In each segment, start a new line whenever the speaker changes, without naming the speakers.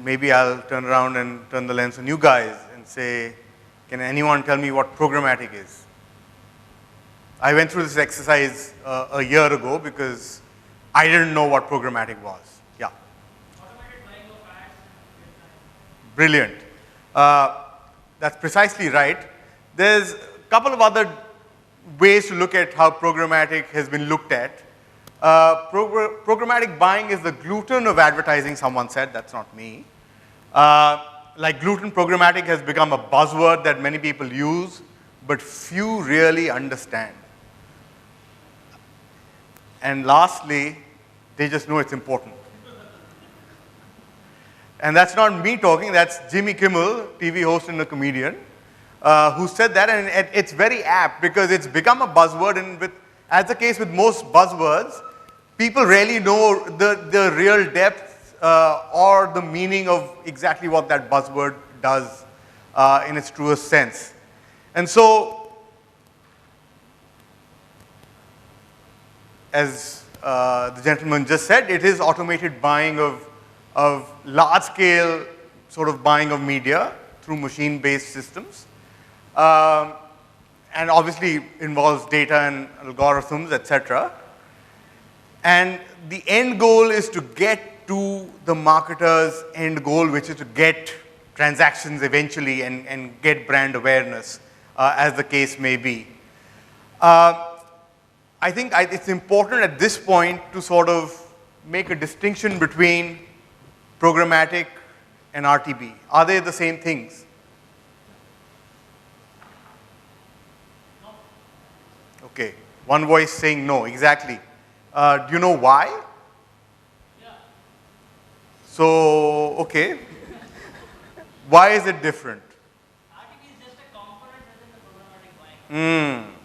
maybe I'll turn around and turn the lens on you guys and say, can anyone tell me what programmatic is? I went through this exercise a year ago because I didn't know what programmatic was. Yeah.
Automated buying of ads.
Brilliant. That's precisely right. There's a couple of other ways to look at how programmatic has been looked at. Programmatic buying is the gluten of advertising, someone said. That's not me. Like gluten, programmatic has become a buzzword that many people use, but few really understand. And lastly, they just know it's important. And that's not me talking, that's Jimmy Kimmel, TV host and a comedian, who said that, and it's very apt because it's become a buzzword, and as the case with most buzzwords, people really know the real depth or the meaning of exactly what that buzzword does in its truest sense. And so, as the gentleman just said, it is automated buying of large-scale sort of buying of media through machine-based systems. And obviously involves data and algorithms, etc. And the end goal is to get to the marketer's end goal, which is to get transactions eventually and get brand awareness, as the case may be. I think it's important at this point to sort of make a distinction between programmatic and RTB. Are they the same things?
No.
Okay, one voice saying no, exactly. Do you know why?
Yeah.
So, okay. Why is it different?
RTB is just a component within the programmatic buying.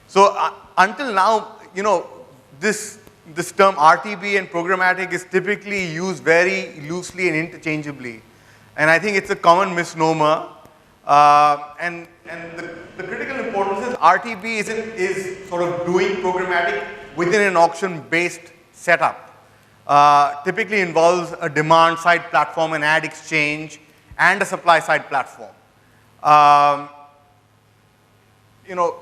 So until now, you know, this term RTB and programmatic is typically used very loosely and interchangeably. And I think it's a common misnomer. And the critical importance is RTB is sort of doing programmatic within an auction-based setup. Typically involves a demand-side platform, an ad exchange, and a supply-side platform. You know,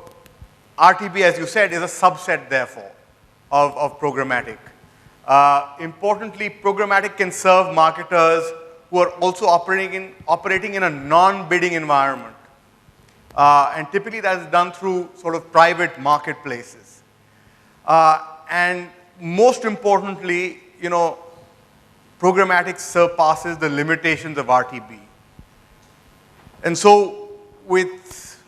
RTB, as you said, is a subset, therefore, of programmatic. Importantly, programmatic can serve marketers who are also operating in a non-bidding environment. And typically that is done through sort of private marketplaces. And most importantly, you know, programmatic surpasses the limitations of RTB. And so with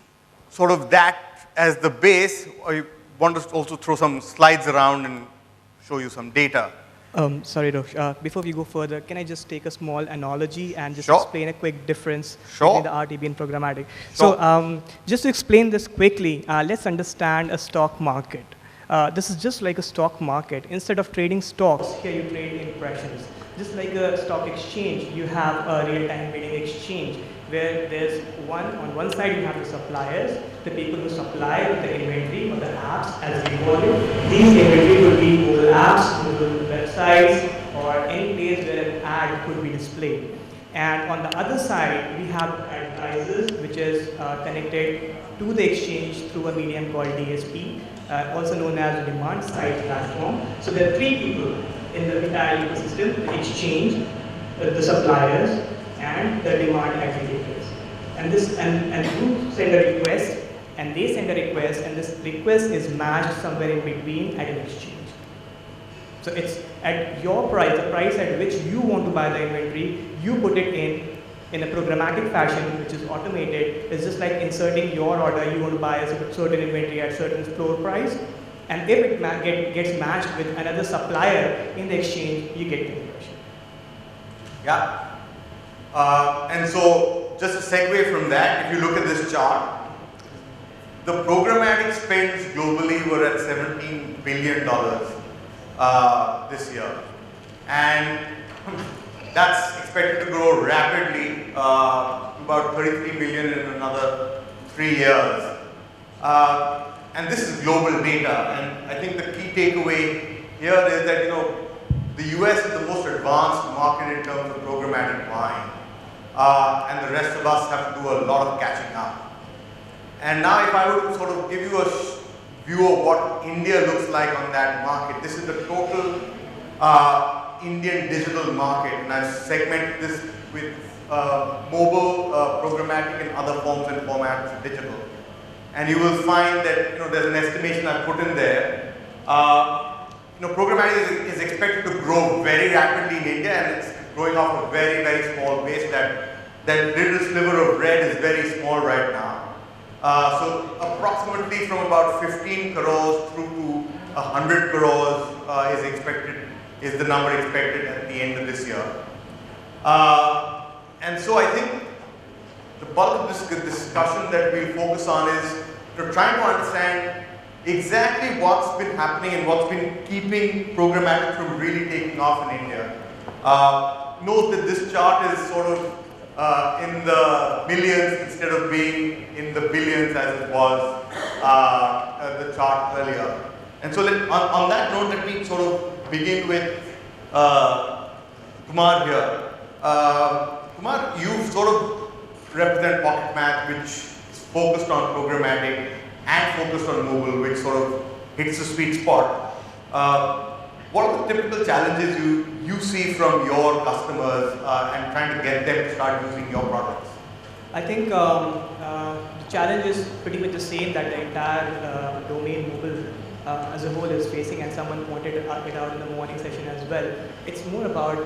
sort of that as the base, I want to also throw some slides around and show you some data.
Sorry, Ruksh. Before we go further, can I just take a small analogy and just
Sure.
explain a quick difference
Sure.
between the RTB and programmatic?
Sure.
So just to explain this quickly, let's understand a stock market. This is just like a stock market. Instead of trading stocks, here you trade impressions. Just like a stock exchange, you have a real-time bidding exchange where there's on one side you have the suppliers, the people who supply the inventory or the apps as we call it. These inventory could be mobile apps, mobile websites, or any place where an ad could be displayed. And on the other side, we have advertisers, which is connected to the exchange through a medium called DSP, also known as the demand side platform. So there are three people in the entire ecosystem: the exchange, the suppliers, and the demand aggregators. And you send a request, and they send a request, and this request is matched somewhere in between at an exchange. So it's at your price, the price at which you want to buy the inventory, you put it in a programmatic fashion, which is automated. It's just like inserting your order. You want to buy a certain inventory at certain floor price, and if it gets matched with another supplier in the exchange, you get the conversion.
Yeah. And so, just a segue from that, if you look at this chart, the programmatic spends globally were at $17 billion this year. And that's expected to grow rapidly, about 33 billion in another 3 years. And this is global data, and I think the key takeaway here is that, you know, the US is the most advanced market in terms of programmatic buying, and the rest of us have to do a lot of catching up. And now if I were to sort of give you a view of what India looks like on that market, this is the total Indian digital market, and I've segmented this with mobile, programmatic, and other forms and formats of digital. And you will find that there's an estimation I put in there. Programmatic is expected to grow very rapidly in India, and it's growing off a very, very small base. That little sliver of red is very small right now. So approximately from about 15 crores through to 100 crores is the number expected at the end of this year. And so I think the bulk of this discussion that we'll focus on is to try to understand exactly what's been happening and what's been keeping programmatic from really taking off in India. Note that this chart is sort of in the millions instead of being in the billions as it was the chart earlier. And so on that note, let me sort of begin with Kumar here. Kumar, you sort of represent Pocketmath, which is focused on programmatic and focused on mobile, which sort of hits the sweet spot. What are the typical challenges you see from your customers and trying to get them to start using your products?
I think the challenge is pretty much the same that the entire domain mobile as a whole is facing, and someone pointed it out in the morning session as well. It's more about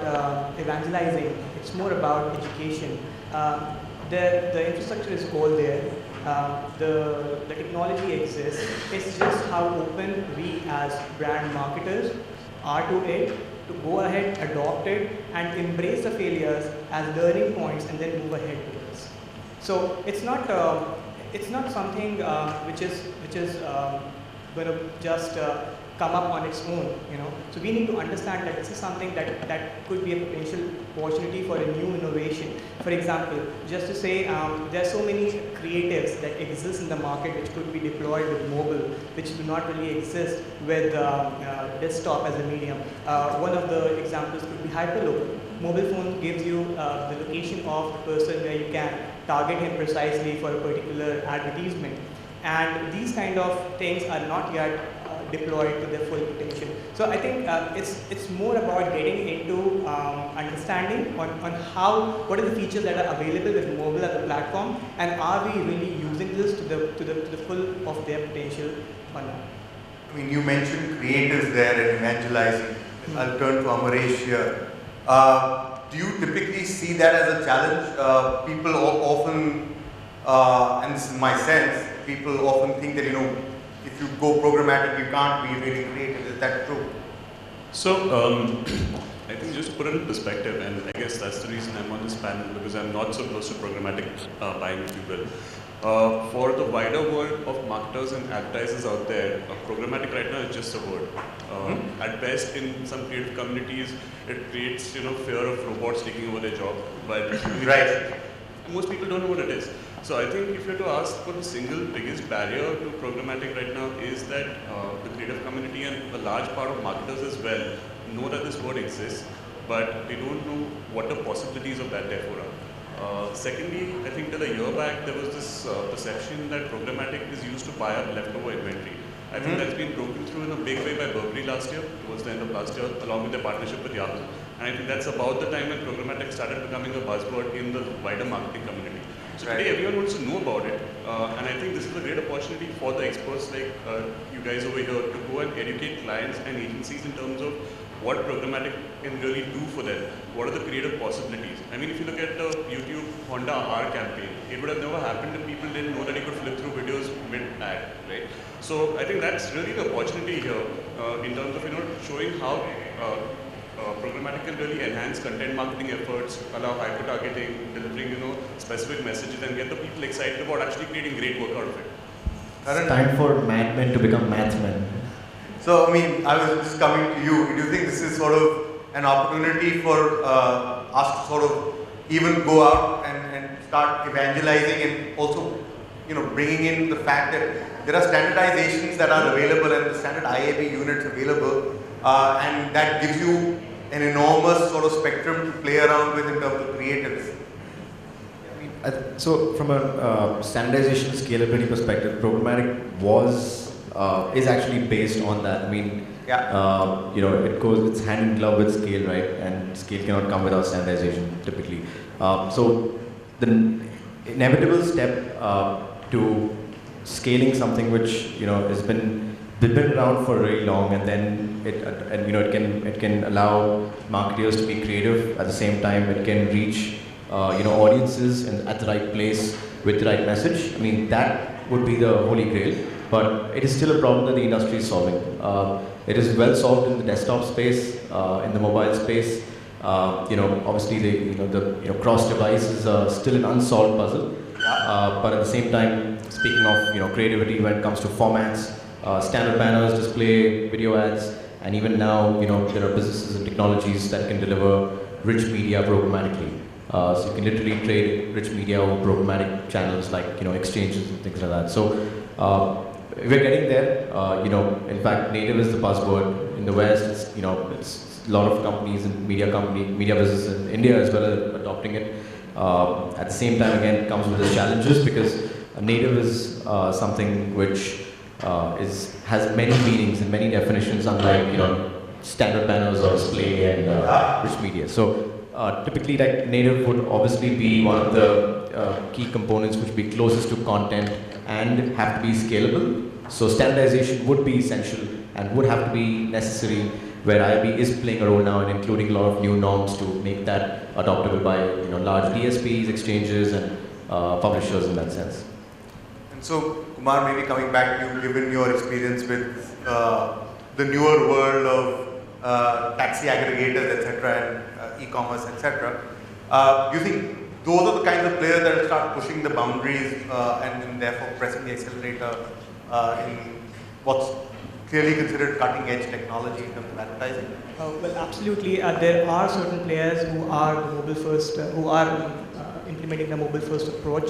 evangelizing, it's more about education. The infrastructure is all there, the technology exists, it's just how open we as brand marketers are to it, to go ahead, adopt it, and embrace the failures as learning points and then move ahead with this. So it's not something which is going to just come up on its own, So we need to understand that this is something that could be a potential opportunity for a new innovation. For example, just to say, there are so many creatives that exist in the market which could be deployed with mobile, which do not really exist with desktop as a medium. One of the examples could be hyperlocal. Mobile phone gives you the location of the person where you can target him precisely for a particular advertisement. And these kind of things are not yet deployed to their full potential. So I think it's more about getting into understanding on what are the features that are available with mobile as a platform, and are we really using this to the full of their potential or not?
I mean, you mentioned creatives there and evangelizing. I'll turn to Amaresh here. Do you typically see that as a challenge? People often, and this is my sense, people often think that, if you go programmatic, you can't be really creative. Is that true?
So, I think just to put it in perspective, and I guess that's the reason I'm on this panel, because I'm not so close to programmatic buying, if you will. For the wider world of marketers and advertisers out there, programmatic right now is just a word. At best, in some creative communities, it creates fear of robots taking over their job. But
right.
Most people don't know what it is. So I think if you were to ask what the single biggest barrier to programmatic right now is that the creative community and a large part of marketers as well know that this word exists, but they don't know what the possibilities of that therefore are. Secondly, I think till a year back there was this perception that programmatic is used to buy up leftover inventory. I think that's been broken through in a big way by Burberry last year, towards the end of last year, along with their partnership with Yahoo. And I think that's about the time when programmatic started becoming a buzzword in the wider marketing community. So today everyone wants to know about it, and I think this is a great opportunity for the experts like you guys over here to go and educate clients and agencies in terms of what programmatic can really do for them. What are the creative possibilities? I mean, if you look at the YouTube Honda R campaign, it would have never happened if people didn't know that you could flip through videos mid-ad, right? So I think that's really the opportunity here in terms of showing how programmatic can really enhance content marketing efforts, allow hyper-targeting, delivering specific messages, and get the people excited about actually creating great work out of it.
It's time for madmen to become mathmen.
So, I mean, I was just coming to you. Do you think this is sort of an opportunity for us to sort of even go out and start evangelizing, and also, bringing in the fact that there are standardizations that are available and the standard IAB units available, and that gives you an enormous sort of spectrum to play around with in terms of creatives.
So from a standardization scalability perspective, programmatic is actually based on that. I mean, it's hand in glove with scale, right? And scale cannot come without standardization typically. So the inevitable step to scaling something which has been around for really long, and then it can allow marketers to be creative at the same time. It can reach audiences at the right place with the right message. I mean, that would be the holy grail, but it is still a problem that the industry is solving. It is well solved in the desktop space, in the mobile space. Obviously the cross device is still an unsolved puzzle. But at the same time, speaking of creativity when it comes to formats, standard banners, display, video ads, and even now there are businesses and technologies that can deliver rich media programmatically. So you can literally trade rich media over programmatic channels like exchanges and things like that. So we're getting there. In fact, native is the buzzword in the West. It's a lot of companies and media businesses in India as well are adopting it. At the same time, again, it comes with its challenges because native is something which has many meanings and many definitions, unlike standard banners or display and rich media. So typically, like native would obviously be one of the key components which would be closest to content and have to be scalable. So standardization would be essential and would have to be necessary, where IAB is playing a role now in including a lot of new norms to make that adoptable by large DSPs, exchanges, and publishers in that sense.
And so, Kumar, maybe coming back to you, given your experience with the newer world of taxi aggregators, etc., and e-commerce, etc., do you think those are the kinds of players that will start pushing the boundaries and therefore pressing the accelerator in what's clearly considered cutting-edge technology in terms of advertising?
Well, absolutely. There are certain players who are mobile first, who are implementing the mobile first approach.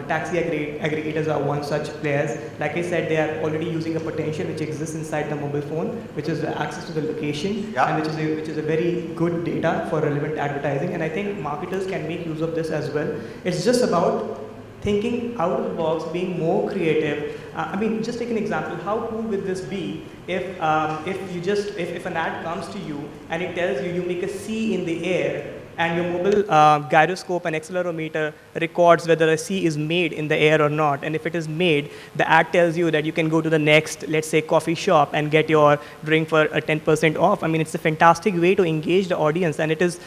Taxi aggregators are one such players. Like I said, they are already using a potential which exists inside the mobile phone, which is access to the location, and which is a very good data for relevant advertising. And I think marketers can make use of this as well. It's just about thinking out of the box, being more creative. I mean, just take an example. How cool would this be if an ad comes to you and it tells you make a C in the air, and your mobile gyroscope and accelerometer records whether a C is made in the air or not. And if it is made, the ad tells you that you can go to the next, let's say, coffee shop and get your drink for a 10% off. I mean, it's a fantastic way to engage the audience, and it is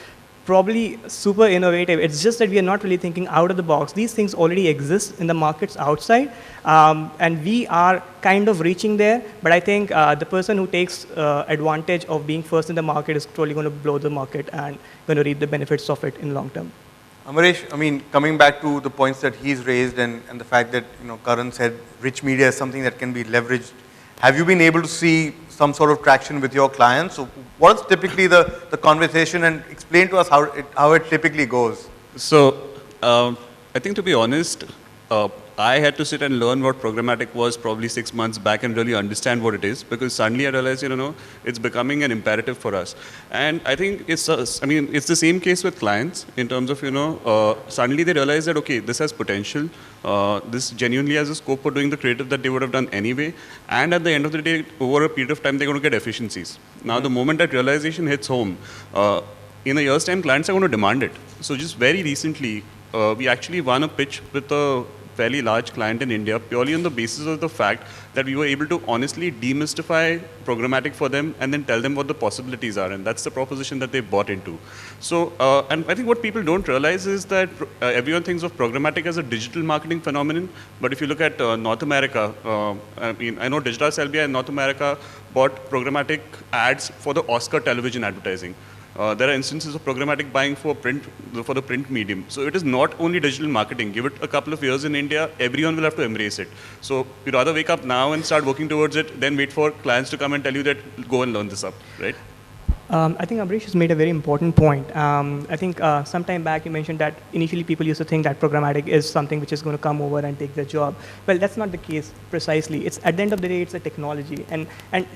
probably super innovative. It's just that we are not really thinking out of the box. These things already exist in the markets outside, and we are kind of reaching there. But I think the person who takes advantage of being first in the market is probably going to blow the market and going to reap the benefits of it in long term.
Amaresh, I mean, coming back to the points that he's raised and the fact that Karan said rich media is something that can be leveraged. Have you been able to see some sort of traction with your clients? So what is typically the conversation, and explain to us how it typically goes?
So I think, to be honest, I had to sit and learn what programmatic was probably 6 months back and really understand what it is, because suddenly I realized, it's becoming an imperative for us. And I think it's the same case with clients in terms of, suddenly they realize that, okay, this has potential. This genuinely has a scope for doing the creative that they would have done anyway. And at the end of the day, over a period of time, they're going to get efficiencies. Now, the moment that realization hits home, in a year's time, clients are going to demand it. So just very recently, we actually won a pitch with a fairly large client in India, purely on the basis of the fact that we were able to honestly demystify programmatic for them and then tell them what the possibilities are. And that's the proposition that they bought into. So, and I think what people don't realize is that everyone thinks of programmatic as a digital marketing phenomenon. But if you look at North America, I know DigitasLBi in North America bought programmatic ads for the Oscar television advertising. There are instances of programmatic buying for the print medium. So it is not only digital marketing. Give it a couple of years in India, everyone will have to embrace it. So you'd rather wake up now and start working towards it, than wait for clients to come and tell you that go and learn this up, right?
I think Amaresh has made a very important point. I think some time back you mentioned that initially people used to think that programmatic is something which is going to come over and take their job. Well, that's not the case precisely. It's at the end of the day, it's a technology. And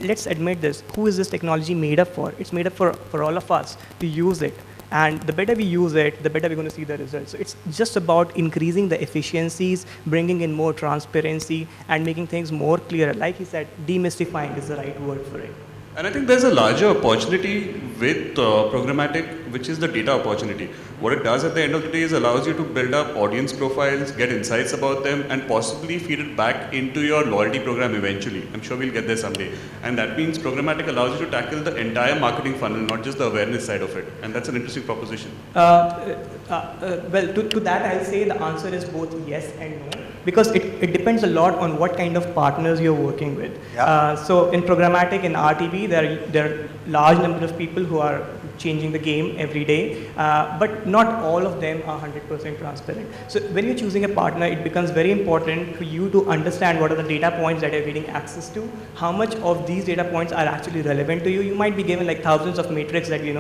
let's admit this, who is this technology made up for? It's made up for all of us to use it. And the better we use it, the better we're going to see the results. So it's just about increasing the efficiencies, bringing in more transparency, and making things more clear. Like he said, demystifying is the right word for it.
And I think there's a larger opportunity with programmatic, which is the data opportunity. What it does at the end of the day is allows you to build up audience profiles, get insights about them, and possibly feed it back into your loyalty program eventually. I'm sure we'll get there someday. And that means programmatic allows you to tackle the entire marketing funnel, not just the awareness side of it. And that's an interesting proposition.
Well, to that I'll say the answer is both yes and no, because it depends a lot on what kind of partners you're working with.
Yeah.
So in programmatic, in RTB, there are large number of people who are changing the game every day, but not all of them are 100% transparent. So when you're choosing a partner, it becomes very important for you to understand what are the data points that you're getting access to, how much of these data points are actually relevant to you. You might be given like thousands of metrics that you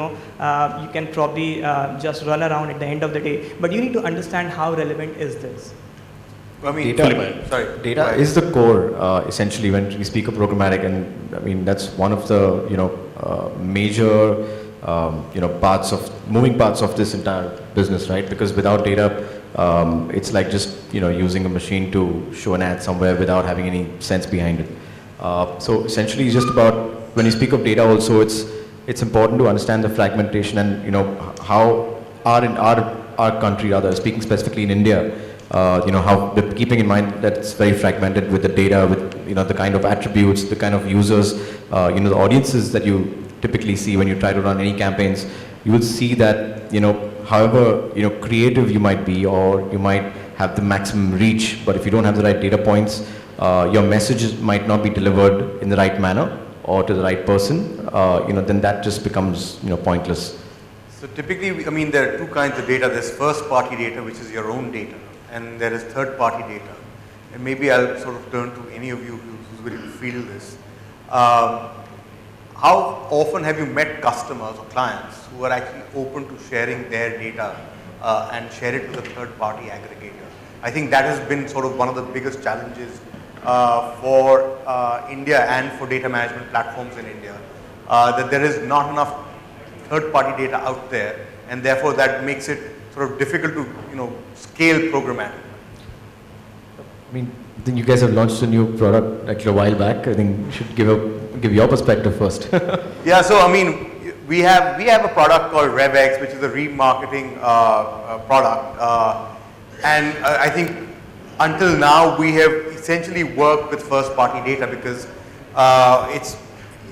can probably just run around at the end of the day, but you need to understand how relevant is this.
I mean,
data is the core, essentially, when we speak of programmatic, and I mean that's one of the major moving parts of this entire business, right? Because without data, it's like just using a machine to show an ad somewhere without having any sense behind it. So essentially, it's just about when you speak of data, also it's important to understand the fragmentation and how in our country, rather speaking specifically in India. How keeping in mind that it's very fragmented with the data, with the kind of attributes, the kind of users, the audiences that you typically see when you try to run any campaigns. You will see that however creative you might be, or you might have the maximum reach, but if you don't have the right data points, your messages might not be delivered in the right manner or to the right person. Then that just becomes pointless.
So typically, I mean, there are two kinds of data. There's first-party data, which is your own data, and there is third-party data. And maybe I'll sort of turn to any of you who's willing to field this. How often have you met customers or clients who are actually open to sharing their data and share it with a third-party aggregator? I think that has been sort of one of the biggest challenges for India and for data management platforms in India, that there is not enough third-party data out there, and therefore that makes it sort of difficult to scale programmatic.
I mean, I think you guys have launched a new product actually a while back. I think you should give your perspective first.
Yeah, so I mean, we have a product called RevX, which is a remarketing product, and I think until now we have essentially worked with first-party data because it's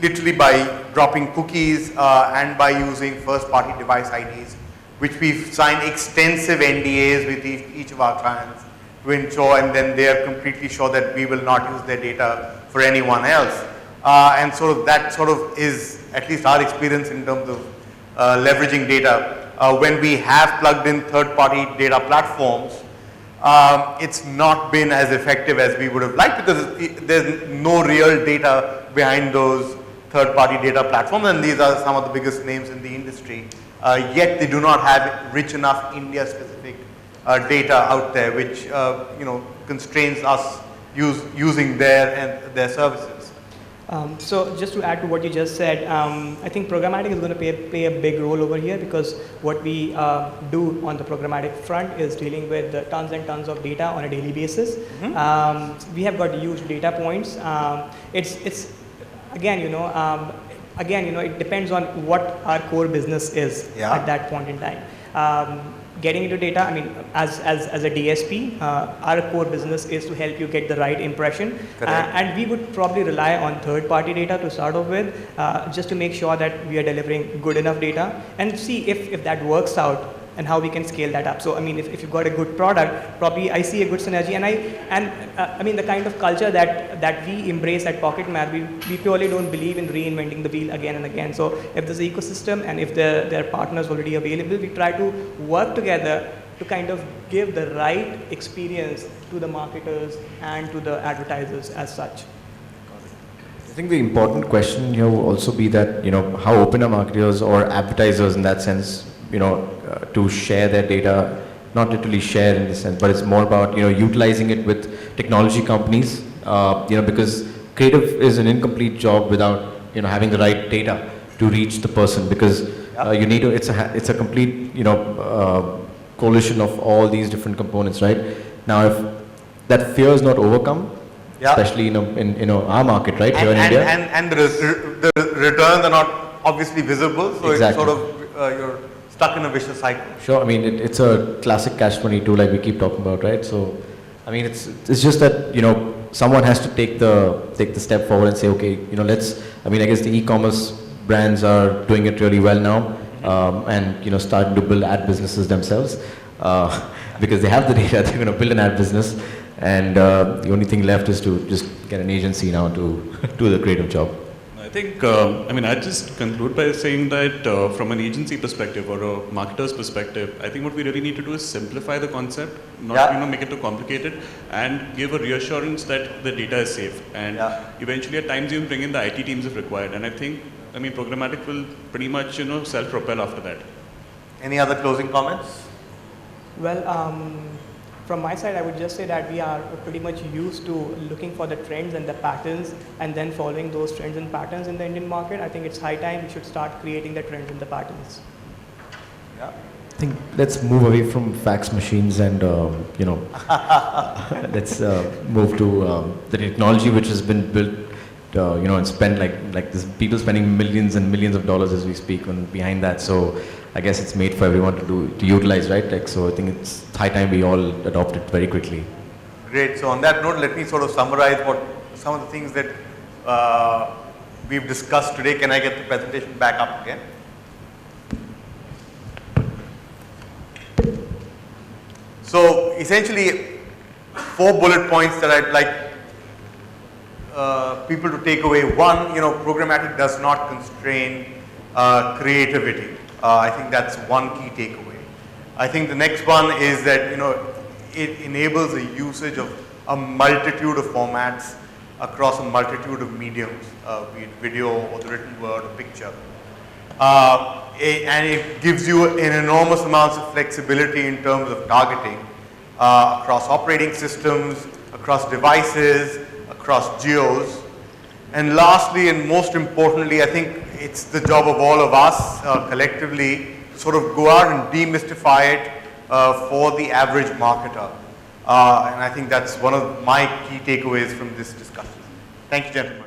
literally by dropping cookies and by using first-party device IDs, which we've signed extensive NDAs with each of our clients to ensure, and then they are completely sure that we will not use their data for anyone else. And sort of that sort of is at least our experience in terms of leveraging data. When we have plugged in third-party data platforms, it's not been as effective as we would have liked because there's no real data behind those third-party data platforms, and these are some of the biggest names in the industry. Yet they do not have rich enough India-specific data out there, which constrains us using their services.
So just to add to what you just said, I think programmatic is going to play a big role over here because what we do on the programmatic front is dealing with tons and tons of data on a daily basis. Mm-hmm. We have got huge data points. It's again, it depends on what our core business is at that point in time. Getting into data, I mean, as a DSP, our core business is to help you get the right impression. And we would probably rely on third-party data to start off with, just to make sure that we are delivering good enough data and see if that works out and how we can scale that up. So, I mean, if you've got a good product, probably I see a good synergy. And I mean, the kind of culture that we embrace at Pocketmath, we purely don't believe in reinventing the wheel again and again. So, if there's an ecosystem and if there are partners already available, we try to work together to kind of give the right experience to the marketers and to the advertisers as such.
I think the important question here will also be that, how open are marketers or advertisers in that sense, to share their data, not literally share in this sense, but it's more about, utilizing it with technology companies, because creative is an incomplete job without, having the right data to reach the person, because you need to, it's a complete, coalition of all these different components, right? Now, if that fear is not overcome, especially in our market, right, here in India.
And the returns are not obviously visible, so
Exactly.
it's sort of, you're stuck in a vicious cycle.
Sure, I mean, it's a classic catch-22 like we keep talking about, right? So, I mean, it's just that, someone has to take the step forward and say, okay, I guess the e-commerce brands are doing it really well now, and, starting to build ad businesses themselves, because they have the data, they're going to build an ad business, and the only thing left is to just get an agency now to do the creative job.
I think, I'd just conclude by saying that from an agency perspective or a marketer's perspective, I think what we really need to do is simplify the concept, not make it too complicated, and give a reassurance that the data is safe. And eventually at times even bring in the IT teams if required. And I think, programmatic will pretty much, self-propel after that.
Any other closing comments?
Well, from my side, I would just say that we are pretty much used to looking for the trends and the patterns and then following those trends and patterns in the Indian market. I think it's high time we should start creating the trends and the patterns.
Yeah.
I think let's move away from fax machines and, let's move to the technology which has been built, and spent like this, people spending millions and millions of dollars as we speak on behind that. So I guess it's made for everyone to utilize, right? So I think it's high time we all adopt it very quickly.
Great. So on that note, let me sort of summarize what some of the things that we've discussed today. Can I get the presentation back up again? So essentially, 4 bullet points that I'd like people to take away. One, programmatic does not constrain creativity. I think that's one key takeaway. I think the next one is that, it enables the usage of a multitude of formats across a multitude of mediums, be it video or the written word or picture. And it gives you an enormous amounts of flexibility in terms of targeting across operating systems, across devices, across geos. And lastly, and most importantly, I think it's the job of all of us collectively to sort of go out and demystify it for the average marketer. And I think that's one of my key takeaways from this discussion. Thank you, gentlemen.